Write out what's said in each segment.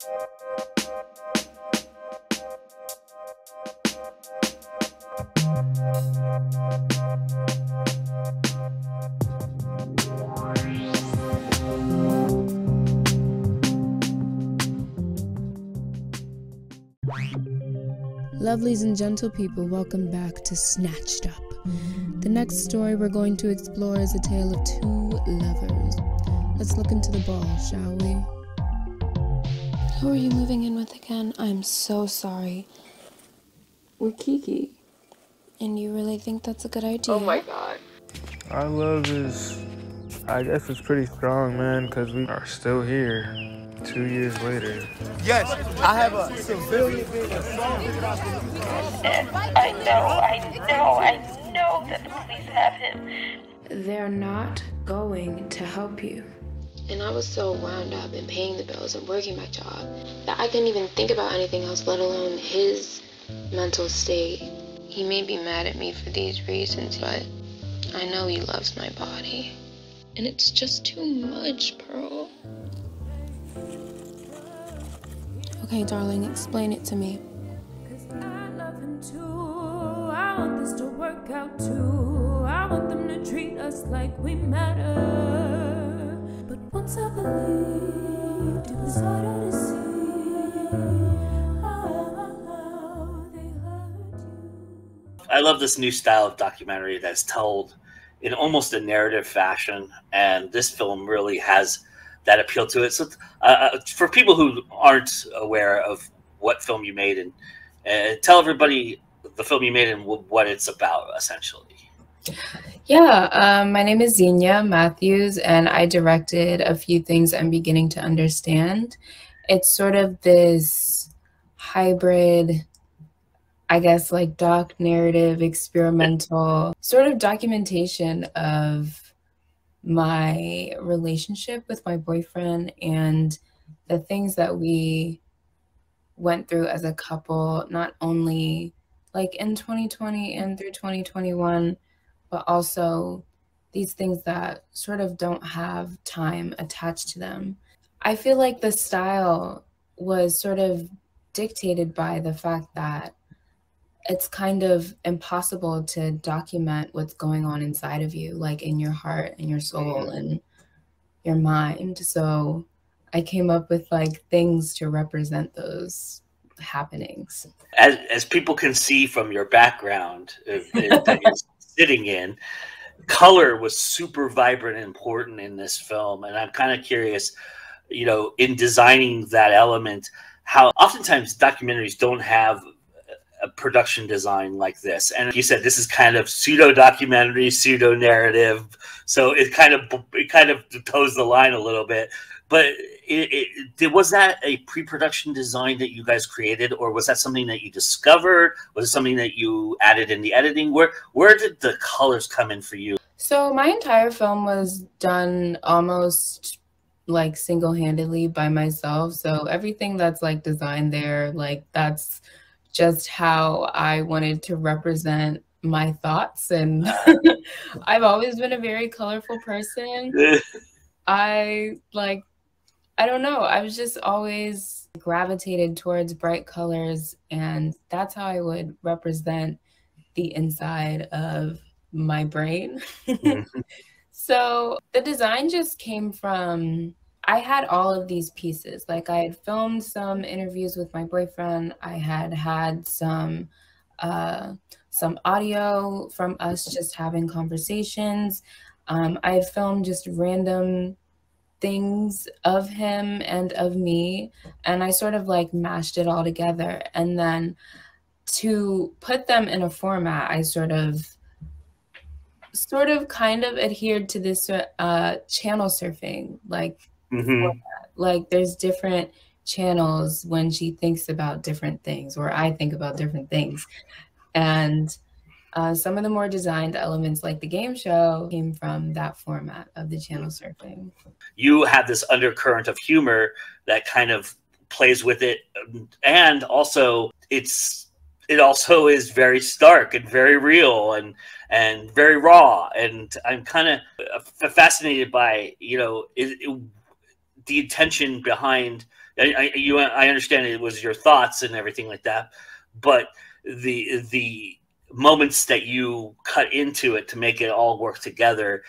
Lovelies and gentle people, welcome back to Snatched Up. The next story we're going to explore is a tale of two lovers. Let's look into the ball, shall we? Who are you moving in with again? I'm so sorry. With Keke. And you really think that's a good idea? Oh my God. Our love is, I guess it's pretty strong, man, because we are still here 2 years later. Yes, I have a civilian being assaulted. I know that the police have him. They're not going to help you. And I was so wound up in paying the bills and working my job that I couldn't even think about anything else, let alone his mental state. He may be mad at me for these reasons, but I know he loves my body. And it's just too much, Pearl. Okay, darling, explain it to me. I love him too. I want this to work out too. I want them to treat us like we matter. But once I believed, it was harder to see how they hurt you. I love this new style of documentary that's told in almost a narrative fashion, and this film really has that appeal to it. So for people who aren't aware of what film you made, and tell everybody the film you made and what it's about, essentially. Yeah, my name is Xenia Matthews, and I directed A Few Things I'm Beginning to Understand. It's sort of this hybrid, I guess, like doc narrative, experimental sort of documentation of my relationship with my boyfriend and the things that we went through as a couple, not only like in 2020 and through 2021, but also these things that sort of don't have time attached to them. I feel like the style was sort of dictated by the fact that it's kind of impossible to document what's going on inside of you, like in your heart and your soul and your mind. So I came up with like things to represent those happenings. As people can see from your background that you're sitting in, color was super vibrant and important in this film. And I'm kind of curious, you know, in designing that element, how oftentimes documentaries don't have a production design like this. And you said this is kind of pseudo documentary, pseudo narrative, so it kind of toes the line a little bit. But was that a pre-production design that you guys created, or was that something that you discovered? Was it something that you added in the editing? Where did the colors come in for you? So my entire film was done almost like single-handedly by myself. So everything that's like designed there, like that's just how I wanted to represent my thoughts. And I've always been a very colorful person. I don't know, I was just always gravitated towards bright colors, and that's how I would represent the inside of my brain. So the design just came from, I had all of these pieces. Like I had filmed some interviews with my boyfriend. I had some audio from us just having conversations. I had filmed just random things of him and of me, and I sort of like mashed it all together. And then to put them in a format, I sort of kind of adhered to this channel surfing, like format. Like there's different channels when she thinks about different things, or I think about different things. And some of the more designed elements, like the game show, came from that format of the channel surfing. You have this undercurrent of humor that kind of plays with it, and also it also is very stark and very real and very raw. And I'm kind of fascinated by, you know, the intention behind I understand it was your thoughts and everything like that, but the moments that you cut into it to make it all work together,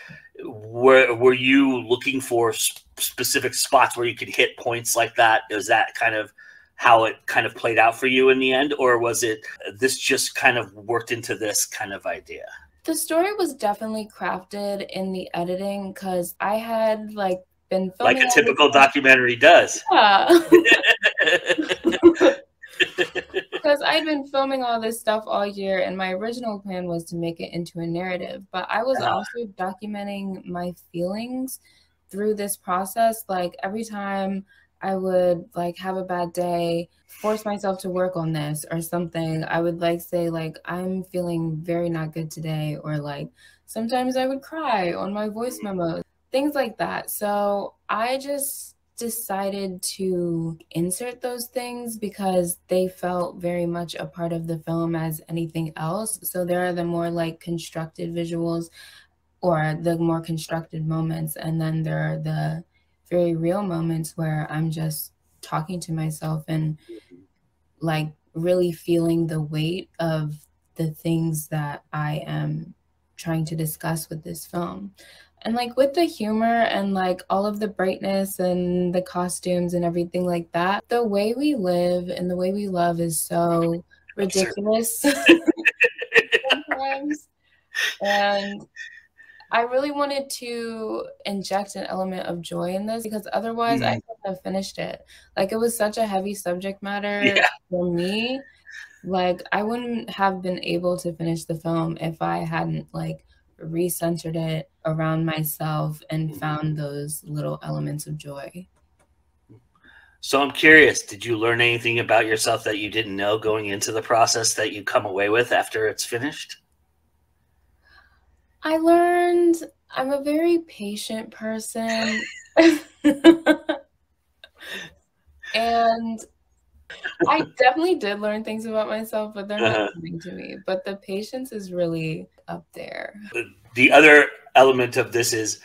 were you looking for specific spots where you could hit points like that? Is that kind of how it kind of played out for you in the end, or was it this just kind of worked into this kind of idea? The story was definitely crafted in the editing because I had like been filming like a typical documentary does. Yeah. Because I'd been filming all this stuff all year, and my original plan was to make it into a narrative, but I was also documenting my feelings through this process. Like every time I would like have a bad day, force myself to work on this or something, I would like say like, I'm feeling very not good today, or like sometimes I would cry on my voice memos, things like that. So I just decided to insert those things because they felt very much a part of the film as anything else. So there are the more like constructed visuals or the more constructed moments, and then there are the very real moments where I'm just talking to myself and like really feeling the weight of the things that I am trying to discuss with this film. And like with the humor and like all of the brightness and the costumes and everything like that, the way we live and the way we love is so ridiculous sometimes. And I really wanted to inject an element of joy in this because otherwise I couldn't have finished it. Like it was such a heavy subject matter for me. Like I wouldn't have been able to finish the film if I hadn't like recentered it around myself and found those little elements of joy. So I'm curious, did you learn anything about yourself that you didn't know going into the process that you come away with after it's finished? I learned I'm a very patient person. And I definitely did learn things about myself, but they're not coming to me. But the patience is really up there. The other element of this is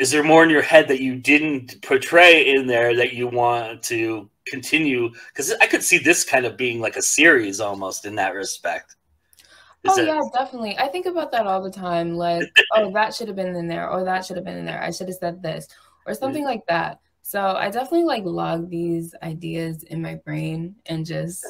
there more in your head that you didn't portray in there that you want to continue? Because I could see this kind of being like a series almost in that respect. Yeah, definitely. I think about that all the time. Like, oh, that should have been in there, or that should have been in there. I should have said this, or something like that. So I definitely like log these ideas in my brain and just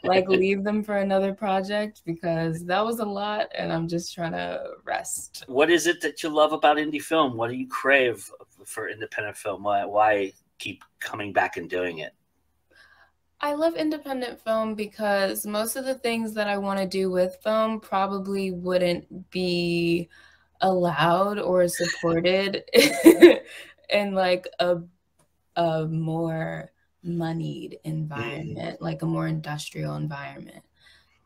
like leave them for another project because that was a lot and I'm just trying to rest. What is it that you love about indie film? What do you crave for independent film? Why keep coming back and doing it? I love independent film because most of the things that I want to do with film probably wouldn't be allowed or supported in like a more moneyed environment, like a more industrial environment.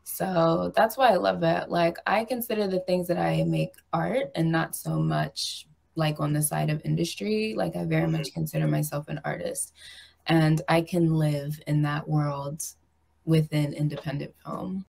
So that's why I love it. Like I consider the things that I make art and not so much like on the side of industry. Like I very much consider myself an artist, and I can live in that world within independent film.